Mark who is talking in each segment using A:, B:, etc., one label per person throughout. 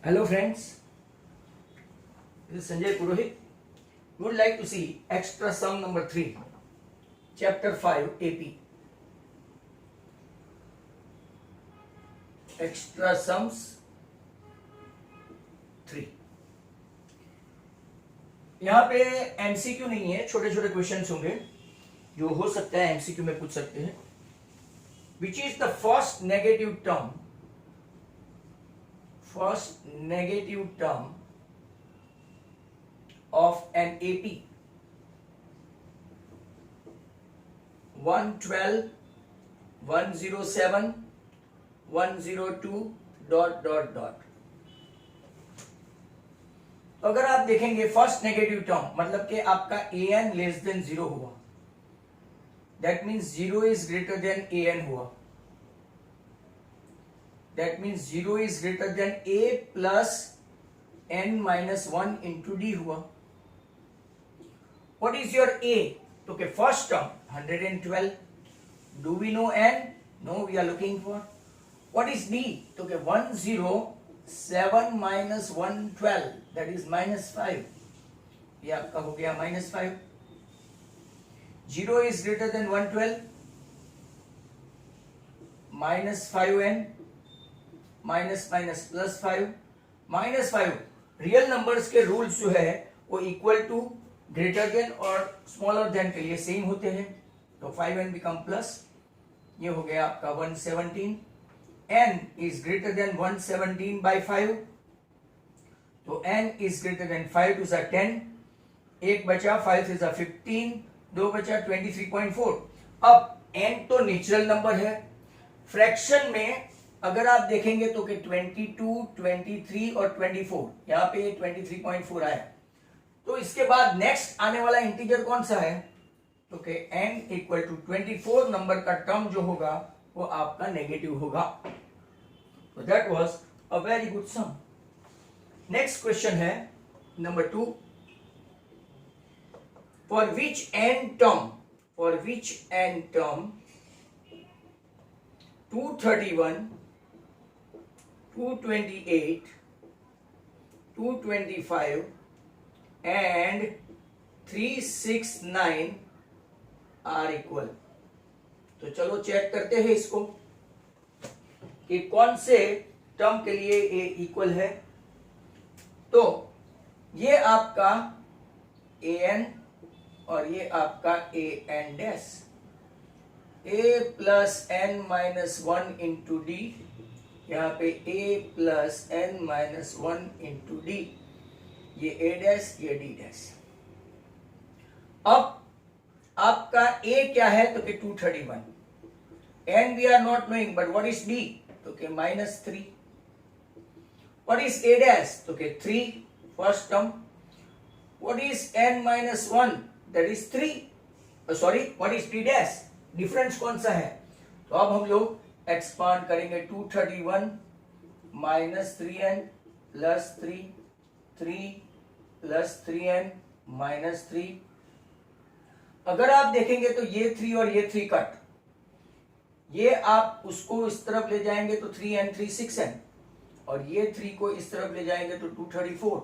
A: Hello friends, this is Sanjay Purohit. We would like to see extra sum number 3, chapter 5 AP. Extra sums 3. यहाँ पे MCQ नहीं है, छोटे छोटे questions होंगे जो हो सकता है एमसीक्यू में पूछ सकते हैं. Which is the first negative term of an AP 112, 107, 102 ... तो अगर आप देखेंगे फर्स्ट नेगेटिव टर्म मतलब कि आपका an लेस देन 0 हुआ, that means 0 is greater then an हुआ, that means 0 is greater than a plus n minus 1 into d हुआ. What is your a? Okay, first term 112. Do we know n? No, we are looking for. What is d? Okay, 107 minus 112, that is minus 5. ये आपका हो गया minus 5. 0 is greater than 112, minus 5n, minus minus plus 5, minus 5 real numbers के rules जो है वो equal to, greater than और smaller than के लिए सेम होते हैं. तो 5n बिकम प्लस, ये हो गया आपका 117. n is greater than 117 by 5, तो n is greater than 5 to 10, एक बचा 5 से 15, दो बचा 23.4. अब n तो नेचुरल नंबर है, फ्रैक्शन में अगर आप देखेंगे तो कि 22, 23 और 24, यहाँ पे 23.4 आया. तो इसके बाद नेक्स्ट आने वाला इंटीजर कौन सा है? तो कि n इक्वल टू 24 नंबर का टर्म जो होगा वो आपका नेगेटिव होगा. तो that was a very good sum. Next question है number 2. For which n term 231, 228, 225 and 369 are equal. तो चलो चेक करते हैं इसको कि कौन से टर्म के लिए a इक्वल है. तो ये आपका an और ये आपका an dash. a plus n minus 1 into d, यहाँ पे a plus n minus 1 into d, ये a डैश ये d डैश. अब आपका a क्या है? तो कि 231. n we are not knowing, but what is d? तो कि minus 3. What is a dash? तो कि 3 first term. What is n minus 1? That is 3. Sorry, what is d dash? Difference कौन सा है? तो अब हम लोग एक्सपांड करेंगे. 231 minus 3n plus 3, 3 plus 3n minus 3. अगर आप देखेंगे तो ये 3 और ये 3 कट, ये आप उसको इस तरफ ले जाएंगे तो 3n 3 6n, और ये 3 को इस तरफ ले जाएंगे तो 234.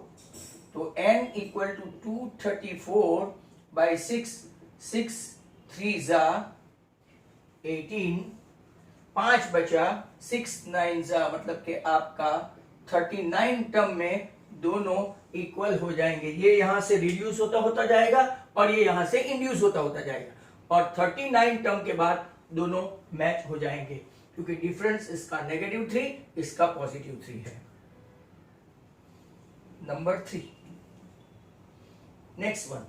A: तो n इक्वल टू 234 बाई 6, 6 3 जा 18, 5 बचा 6 9 जा, मतलब कि आपका 39 टर्म में दोनों इक्वल हो जाएंगे. ये यहां से रिड्यूस होता जाएगा और ये यहां से इंड्यूस होता जाएगा, और 39 टर्म के बाद दोनों मैच हो जाएंगे, क्योंकि डिफरेंस इसका -3, इसका +3 है. नंबर 3. Next one.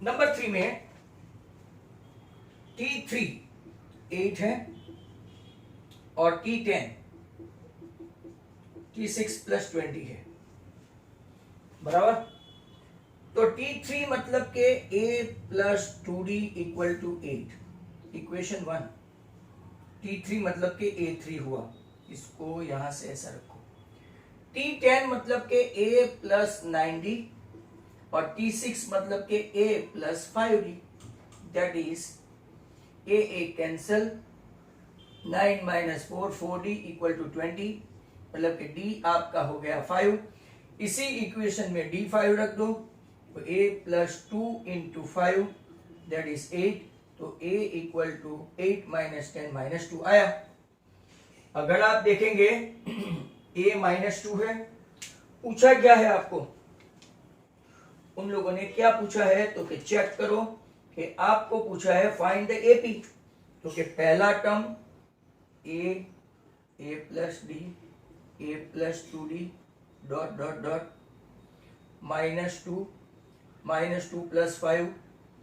A: नंबर 3 में T3 8 है और T10 T6 प्लस 20 है, बराबर. तो T3 मतलब के a plus 2d equal to 8, equation 1. T3 मतलब के a3 हुआ, इसको यहां से ऐसा रखो. T10 मतलब के a प्लस 9d और T6 मतलब के a plus 5d, that is a cancel, 9 minus 4, 4d equal to 20, मतलब कि d आपका हो गया 5। इसी इक्वेशन में d5 रख दो, तो a plus 2 into 5 that is 8, तो a equal to 8 minus 10 minus 2 आया। अगर आप देखेंगे a माइनस 2 है, पूछा क्या है आपको, उन लोगों ने क्या पूछा है, तो कि चेक करो कि आपको पूछा है फाइंड द एपी, तो कि पहला term A plus D, A plus 2d dot dot dot minus 2 plus 5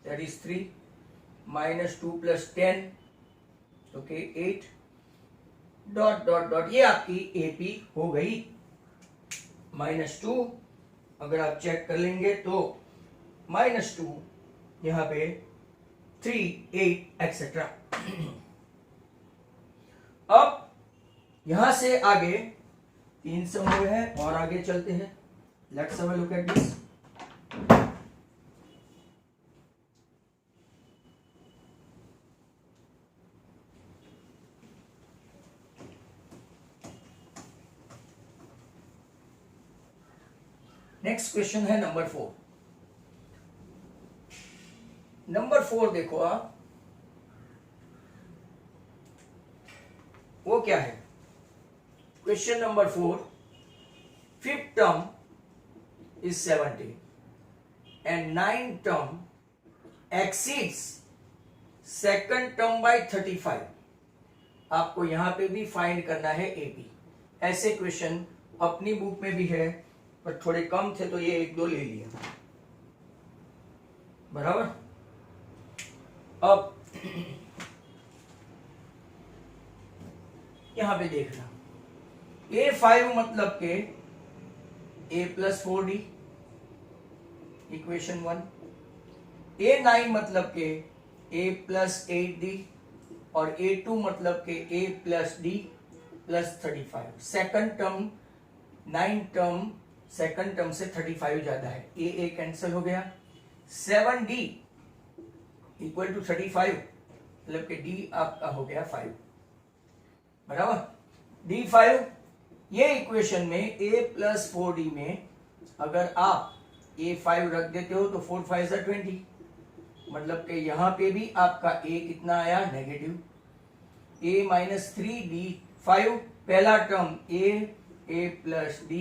A: that is 3, minus 2 plus 10 okay 8 dot dot dot, ये आपकी एपी हो गई। माइनस 2 अगर आप चेक कर लेंगे तो माइनस 2 यहां पे 3, 8 एक्सेट्रा। अब यहां से आगे 3 सम हुए हैं और आगे चलते हैं। Let's have a look at this. Next question है नंबर 4। नंबर 4 देखो आप, वो क्या है, question number 4, fifth term is 70 and 9th term exceeds second term by 35। आपको यहां पे भी फाइंड करना है एपी। ऐसे क्वेश्चन अपनी बुक में भी है, पर थोड़े कम थे तो ये 1-2 ले लिया, बराबर। अब यहां पे देखना, A5 मतलब के A plus 4d equation 1, A9 मतलब के A प्लस 8d और A2 मतलब के A plus d plus 35। Second term 9 term second term से 35 ज्यादा है, A कैंसिल हो गया, 7d इक्वल टू 35, मतलब कि d आपका हो गया 5, बराबर। D5 ये इक्वेशन में A प्लस 4d में अगर आप A5 रख देते हो तो 4 5 20, मतलब कि यहां पे भी आपका A कितना आया, नेगेटिव। A माइनस 3D5 पहला term A plus D,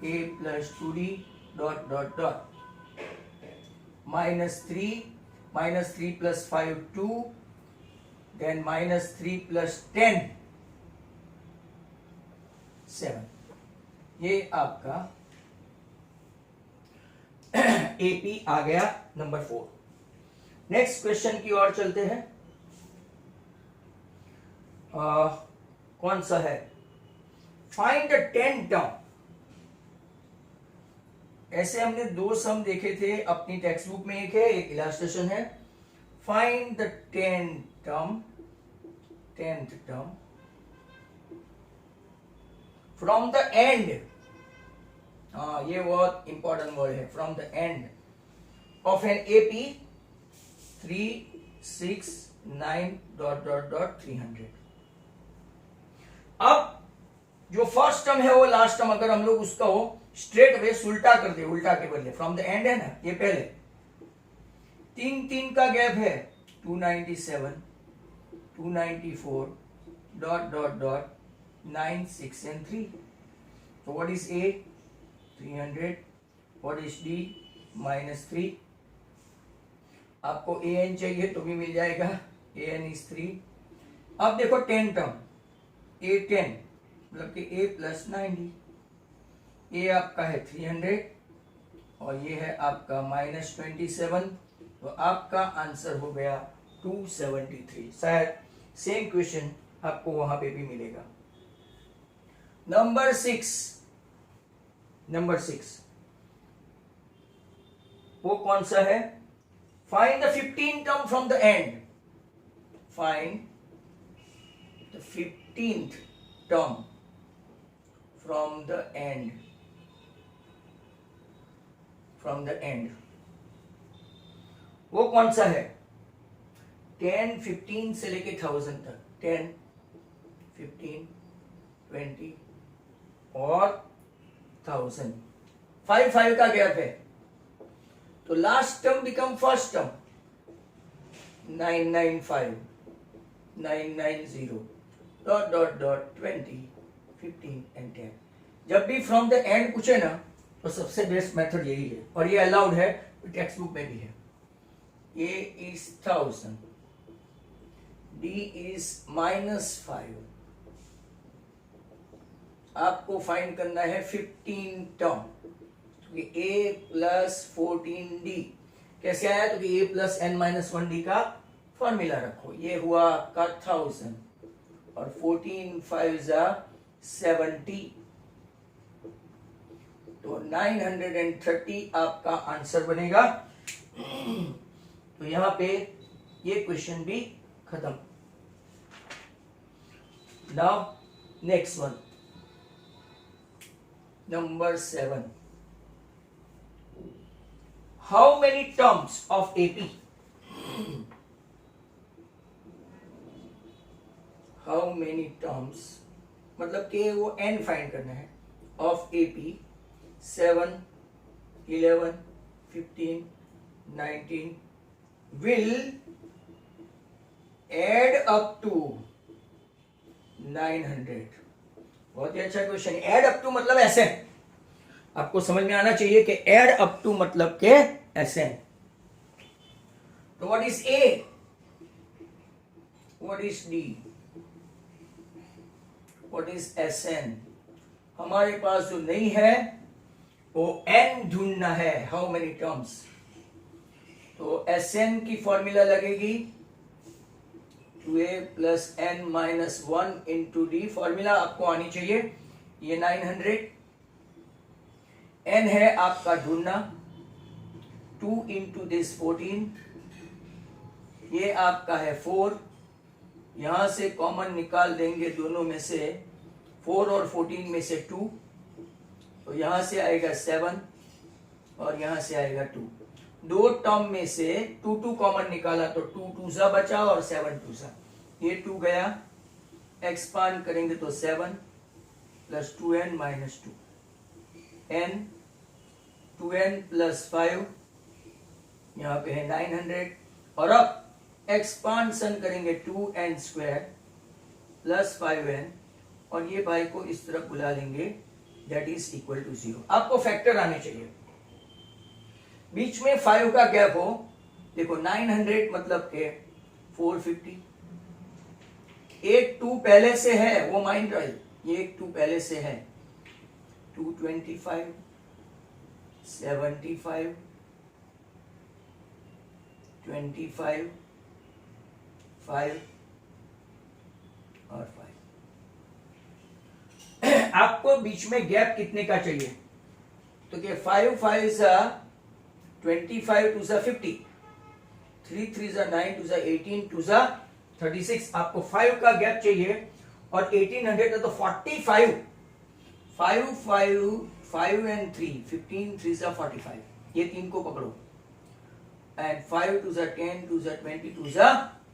A: A plus 2D dot dot dot minus 3 plus 5 2, then minus 3 plus 10 7, ये आपका एपी आ गया नंबर 4। नेक्स्ट क्वेश्चन की ओर चलते हैं। कौन सा है, फाइंड द 10 टर्म। ऐसे हमने 2 सम देखे थे अपनी टेक्स्ट बुक में, एक है, एक इलास्ट्रेशन है। Find the 10th term from the end, ये बहुत इंपॉर्टेंट वर्ड है, from the end of an AP 3, 6, 9 dot dot dot 300। अब जो फर्स्ट टर्म है वो लास्ट टर्म, अगर हम लोग उसका हो स्ट्रेट वे उल्टा कर दे, उल्टा के बदले फ्रॉम द एंड है ना, ये पहले 3 का गैप है, 297, 294 dot dot dot 9, 6 and 3। So what is A? 300. What is D? -3। आपको AN चाहिए तो भी मिल जाएगा, AN is 3। अब देखो 10 टर्म, A10 मतलब कि A प्लस 90, A आपका है 300 और ये है आपका -27, तो आपका आंसर हो गया 273। शायद सेम क्वेश्चन आपको वहां पे भी मिलेगा। नंबर 6 वो कौन सा है, find the 15 term from the end. Find the 15th term from the end, वो कौन सा है, 10, 15 से लेके 1000 तक, 10, 15, 20 और 1000, 5 का गैप है, तो last term become first term, 995, 990 dot dot dot 20, 15 and 10। जब भी फ्रॉम द एंड पूछे ना तो सबसे बेस्ट मेथड यही है, और ये अलाउड है, टेक्स्ट बुक में भी है। A is 1000, D is -5, आपको फाइंड करना है 15 टर्म, तो A प्लस 14D कैसे आया, तो A प्लस n-1D का फॉर्मूला रखो, ये हुआ आपका 1000 और 14 5 70, तो 930 आपका आंसर बनेगा। तो यहां पे ये क्वेश्चन भी खत्म। Now next one, number 7, how many terms of AP, how many terms मतलब कि वो n फाइंड करना है, of AP 7, 11, 15, 19 will add up to 900। बहुत ही अच्छा क्वेश्चन। एड अप टू मतलब ऐसे, आपको समझ में आना चाहिए कि एड अप टू मतलब के ऐसे। तो what is A, what is D, what is SN? हमारे पास जो नहीं है वो n ढूंढना है, हाउ मेनी टर्म्स। तो SN की फॉर्मूला लगेगी 2A plus n-1 into D, formula आपको आनी चाहिए। ये 900, n है आपका ढूंढना, 2 इंटू दिस 14, ये आपका है 4, यहां से कॉमन निकाल देंगे दोनों में से, 4 और 14 में से 2, तो यहां से आएगा 7 और यहां से आएगा 2। दो टर्म में से 2 कॉमन निकाला तो 2 2 बचा और 7 2, ये 2 गया, एक्सपांड करेंगे तो 7 plus 2n minus 2, n 2n plus 5, यहाँ पे है 900, और अब एक्सपांशन करेंगे 2n स्क्वायर प्लस 5n, और ये भाई को इस तरफ बुला लेंगे, दैट इज इक्वल टू 0। आपको फैक्टर आने चाहिए, बीच में 5 का गैप हो। देखो 900 मतलब के 450, एक 2 पहले से है, वो माइंड रहे, ये एक 2 पहले से है, 225, 75, 25, 5 और 5। आपको बीच में गैप कितने का चाहिए, तो क्या 5 5 25 2 50, 3 3 9 2 18 2 36, आपको 5 का गैप चाहिए, और 1800 है तो 45, 5 5 5 एंड 3 15 3 45, ये 3 को पकड़ो, एंड 5 2 10 2 20 2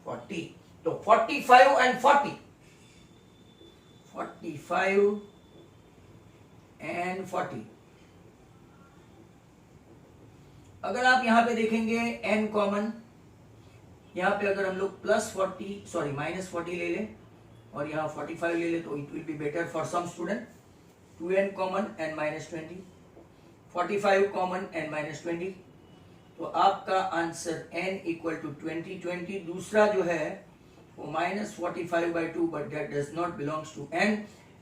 A: 40, तो 45 एंड 40, 45 एंड 40। अगर आप यहां पे देखेंगे n कॉमन, यहां पे अगर हम लोग माइनस 40 ले लें और यहां 45 ले लें, तो it will be better for some student. 2n common and minus 20, 45 common and minus 20, तो आपका आंसर n इक्वल टू 20 20। दूसरा जो है वो minus 45/2, but that does not belongs to n।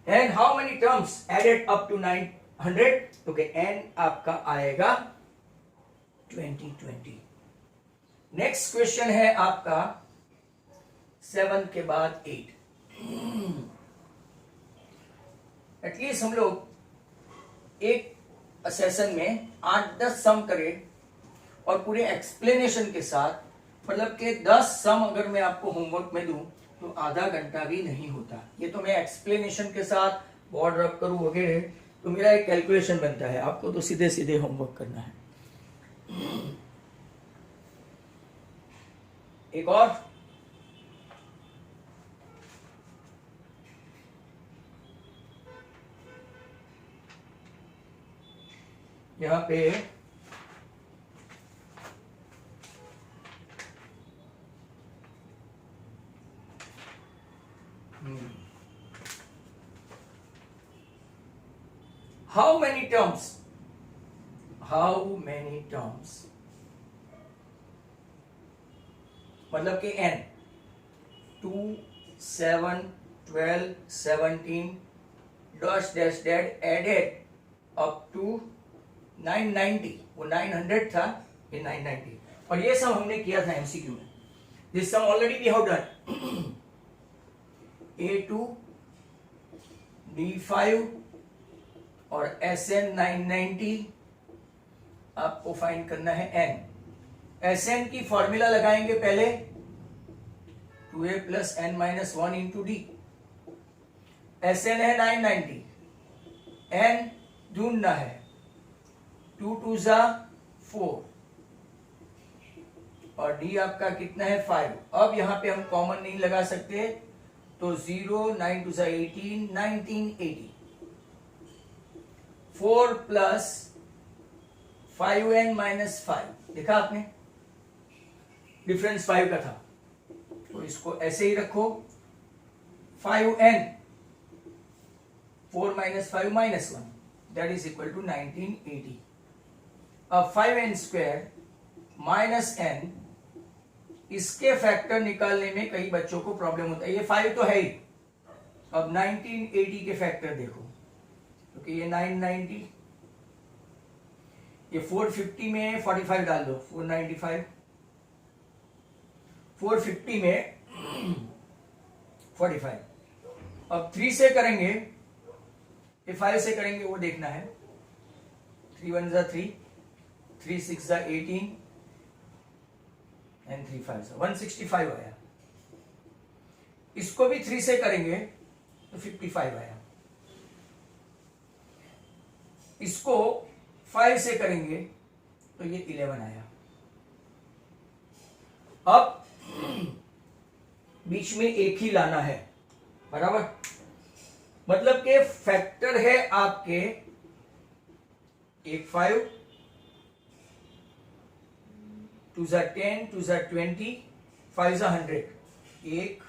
A: And how many terms added up to 900, तो n आपका आएगा 2020। Next question है आपका 7 के बाद 8। एटलीस्ट हम लोग एक सेशन में 8-10 सम करें, और पूरे एक्सप्लेनेशन के साथ, मतलब कि 10 सम अगर मैं आपको होमवर्क में दूं तो आधा घंटा भी नहीं होता। ये तो मैं एक्सप्लेनेशन के साथ बोर्ड रब करूं वगैरह, तो मेरा एक कैलकुलेशन बनता है, आपको तो सीधे सीधे होमवर्क करना है। एक और यहाँ पे how many terms मतलब कि n 2 7 12 17 dash dash dash added up to 990, वो 900 था, ये 990, और ये सब हमने किया था एमसीक्यू में. This sum already we have done. A2 D5 और SN 990 आपको फाइंड करना है n. SN की फॉर्मूला लगाएंगे पहले 2a plus n minus 1 into D. SN है 990, n ढूंढना है 2 2 जा 4 और d आपका कितना है 5. अब यहां पे हम कॉमन नहीं लगा सकते, तो 0 9 2 जा 18 1980. 4 प्लस 5n माइनस 5, देखा आपने डिफरेंस 5 का था, तो इसको ऐसे ही रखो. 5n 4 minus 5 minus 1 that is equal to 1980. अब 5n स्क्वायर माइनस n, इसके फैक्टर निकालने में कई बच्चों को प्रॉब्लम होता है. ये 5 तो है ही. अब 1980 के फैक्टर देखो, क्योंकि ये 990, ये 450 में 45 डाल दो, 495. 450 में 45. अब 3 से करेंगे, ये 5 से करेंगे, वो देखना है. 3 1 जा 3, 3 6 जा 18 एंड 3 5 जा 165 आया. इसको भी 3 से करेंगे तो 55 आया. इसको 5 से करेंगे तो ये 11 आया. अब बीच में एक ही लाना है, बराबर. मतलब के फैक्टर है आपके एक 5, 2 जा 10, 2 जा 20, 5 जा 100, एक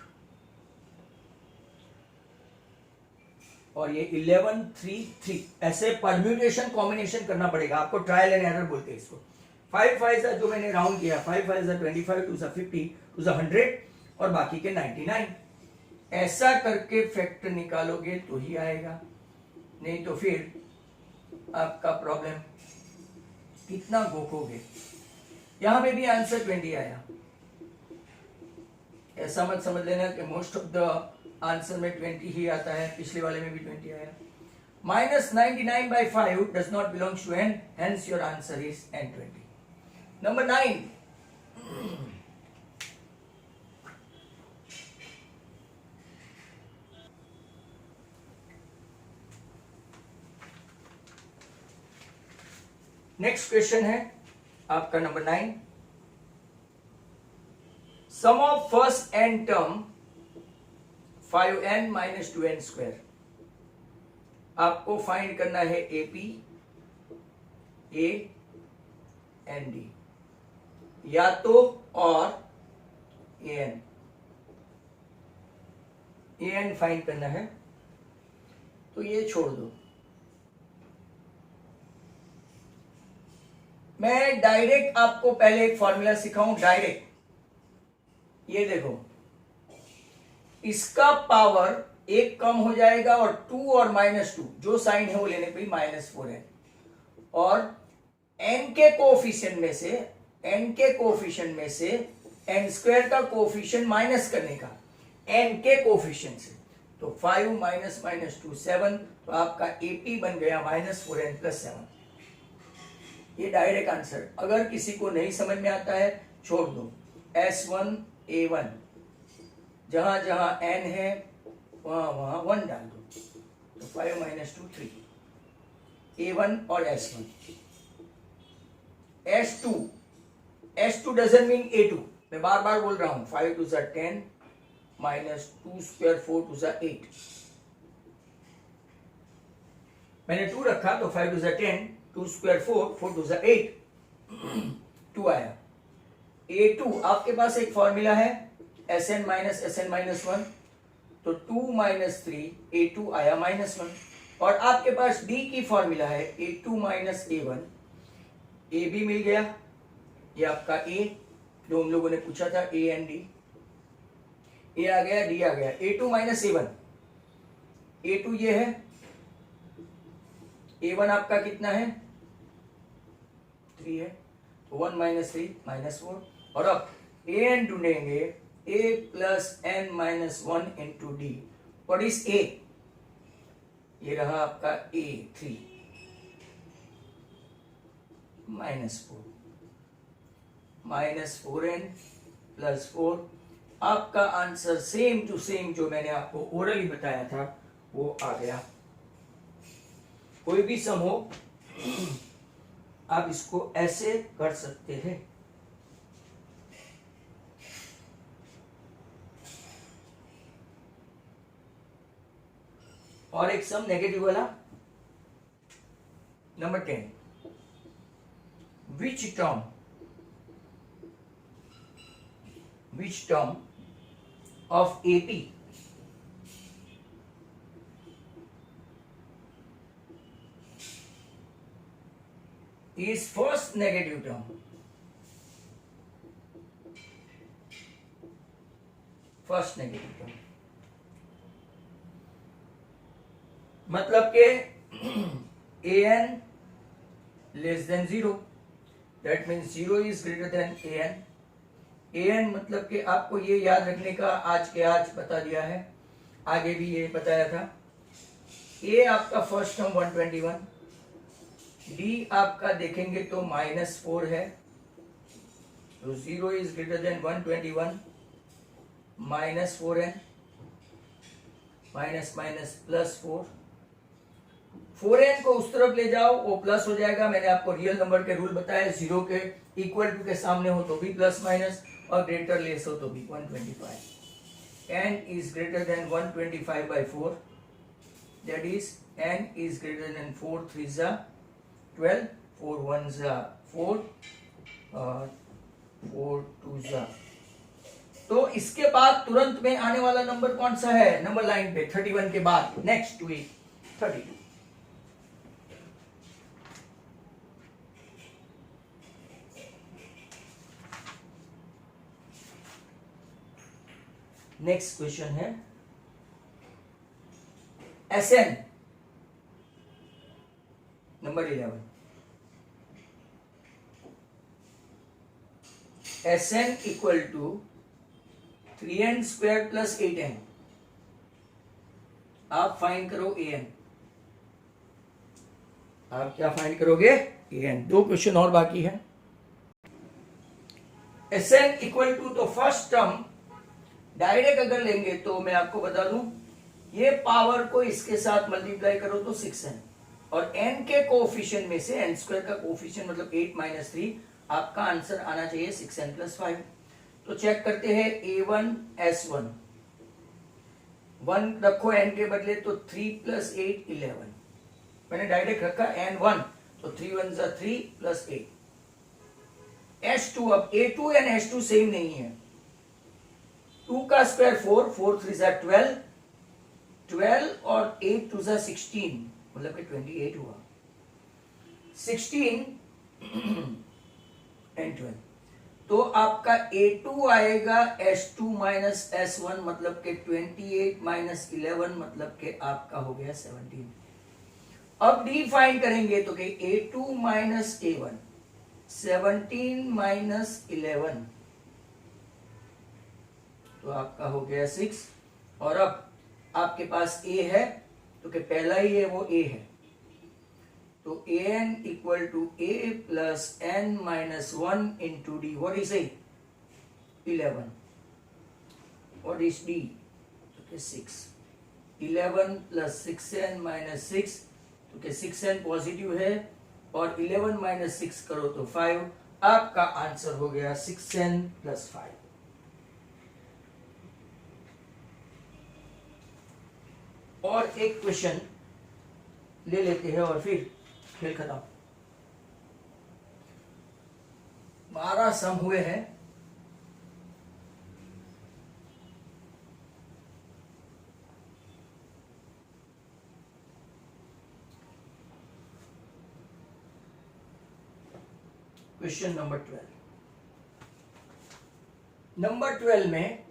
A: और ये 11 3 3. ऐसे परम्यूटेशन कॉम्बिनेशन करना पड़ेगा आपको. ट्रायल एंड एरर बोलते हैं इसको. 5 5 जा जो मैंने राउंड किया, 5 5 जा 25, 2 जा 50, 2 जा 100 और बाकी के 99. ऐसा करके फैक्टर निकालोगे तो ही आएगा, नहीं तो फिर आपका प्रॉब्लम. कितना गोकोगे. यहां पे भी आंसर 20 आया. ऐसा मत समझ लेना कि मोस्ट ऑफ द आंसर में 20 ही आता है, पिछले वाले में भी 20 आया. Minus 99 by 5 does not belong to n, hence your answer is n20. Number 9. Next question है आपका number 9. Sum of first n term 5n minus 2n square. आपको फाइंड करना है AP, A एंड D, या तो और AN. AN फाइंड करना है, तो ये छोड़ दो. मैं डायरेक्ट आपको पहले एक फॉर्मूला सिखाऊं. डायरेक्ट ये देखो, इसका पावर एक कम हो जाएगा और 2 और -2 जो साइन है वो लेने पे -4 है. और n के कोएफिशिएंट में से n स्क्वायर का कोएफिशिएंट माइनस करने का n के कोएफिशिएंट से, तो 5 माइनस -2 7, तो आपका AP बन गया -4n + 7. ये डायरेक्ट आंसर. अगर किसी को नहीं समझ में आता है छोड़ दो. S1 A1, जहां जहां n है वहां 1 डाल दो, तो 5 -2 3. A1 और S1. S2 doesn't mean A2. मैं बार बार बोल रहा हूं. 5 2 जा 10 माइनस 2 स्क्वायर 4 2 जा 8. मैंने 2 रखा तो 5 2 जा 10, 2 स्क्वायर 4, 4 2 8, 2 आया। A2 आपके पास एक फॉर्मूला है Sn माइनस 1, तो 2 माइनस 3 A2 आया -1। और आपके पास D की फॉर्मूला है A2 माइनस A1, A भी मिल गया, ये आपका A जो हम लोगों ने पूछा था, A एंड D, A आ गया, D आ गया। A2 माइनस A1, A2 ये है, A1 आपका कितना है, 3 है, तो 1 माइनस 3 -4। और अब an ढूंढेंगे, a plus n minus 1 into d. What is a? ये रहा आपका a 3 -4n प्लस 4। आपका आंसर सेम टू सेम जो मैंने आपको ओरली बताया था वो आ गया। कोई भी सम हो आप इसको ऐसे कर सकते हैं। और एक सम नेगेटिव वाला, number 10, which term of AP is first negative term? First negative term मतलब के an less than 0, that means 0 is greater then an मतलब कि आपको ये याद रखने का आज के आज बता दिया है, आगे भी ये बताया था। a आपका फर्स्ट टर्म 121, d आपका देखेंगे तो -4 है, तो 0 is greater then 121 -4n minus minus plus 4n को उस तरफ ले जाओ वो प्लस हो जाएगा। मैंने आपको रियल नंबर के रूल बताया, 0 के इक्वल टू के सामने हो तो भी प्लस माइनस और ग्रेटर लेस हो तो भी 125। n is greater than 125 by 4, that is n is greater than 4 3s are 12, 4 1s are 4, 4 2s are। तो इसके बाद तुरंत में आने वाला नंबर कौन सा है नंबर लाइन पे, 31 के बाद नेक्स्ट टू 32। नेक्स्ट क्वेश्चन है Sn number 11, Sn equal to 3n square plus 8n। आप फाइंड करो an, आप क्या फाइंड करोगे an। दो क्वेश्चन और बाकी है। Sn इक्वल टू, तो फर्स्ट टर्म डायरेक्ट अगर लेंगे तो मैं आपको बता दूं, ये पावर को इसके साथ मल्टीप्लाई करो तो 6n, और n के कोएफिशिएंट में से n स्क्वायर का कोएफिशिएंट मतलब 8 माइनस 3, आपका आंसर आना चाहिए 6n प्लस 5। तो चेक करते हैं a1 s1, 1 रखो n के बदले तो 3 प्लस 8 11, मैंने डायरेक्ट रखा n1 तो 3 1 जा 3 प्लस 8। s2, अब a2 एंड s2 सेम नहीं है, 2 का स्क्वायर 4, 4 3 जा 12, 12 और 8 2 जा 16 मतलब कि 28 हुआ, 16 एंड 12। तो आपका A2 आएगा S2 माइनस S1 मतलब के 28 माइनस 11 मतलब के आपका हो गया 17। अब D फाइंड करेंगे तो कि A2 माइनस A1 17 माइनस 11 तो आपका हो गया 6। और अब आपके पास A है तो कि पहला ही है वो A है, तो an equal to a plus n minus 1 into d. What is a? 11। What is d? तो 6। 11 प्लस 6n माइनस 6, तो कि 6n पॉजिटिव है और 11 माइनस 6 करो तो 5। आपका आंसर हो गया 6n प्लस 5। और एक क्वेश्चन ले लेते हैं और फिर खेल खत्म। 12 सम हुए हैं। Question number 12। नंबर 12 में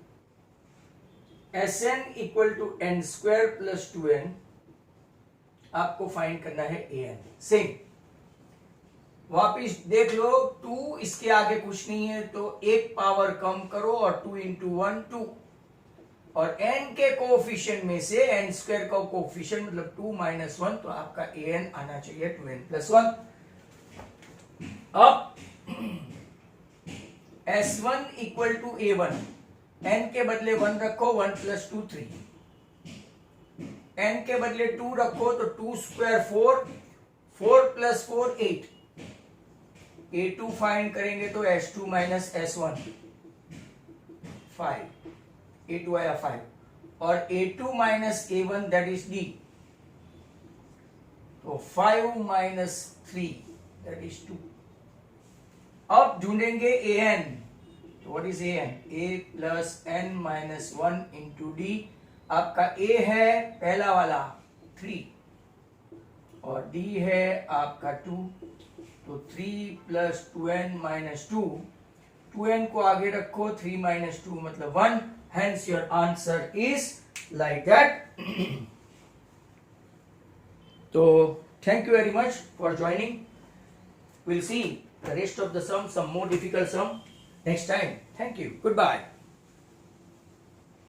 A: Sn equal to n square plus 2n आपको फाइंड करना है an। सेम वापिस देख लो, 2 इसके आगे कुछ नहीं है तो एक पावर कम करो और 2 इंटू 1 2, और n के कोफिशिएंट में से n स्क्वायर का कोफिशिएंट मतलब 2 माइनस 1, तो आपका an आना चाहिए 2n प्लस 1। अब S1 equal to A1, n के बदले 1 रखो, 1 प्लस 2 3, n के बदले 2 रखो तो 2 स्क्वायर 4, 4 प्लस 4 8, A2 फाइंड करेंगे तो S2 माइनस S1 5, A2 आया 5, और A2 minus A1 that is D, तो 5 माइनस 3 दैट इज 2। अब ढूंढेंगे an, तो what is an? a plus n minus 1 into D. आपका a है पहला वाला 3 और d है आपका 2, तो 3 प्लस 2n माइनस 2, 2n को आगे रखो, 3 माइनस 2 मतलब 1, hence your answer is like that. तो thank you very much for joining. We'll see the rest of the sum, some more difficult sum next time. Thank you. Goodbye.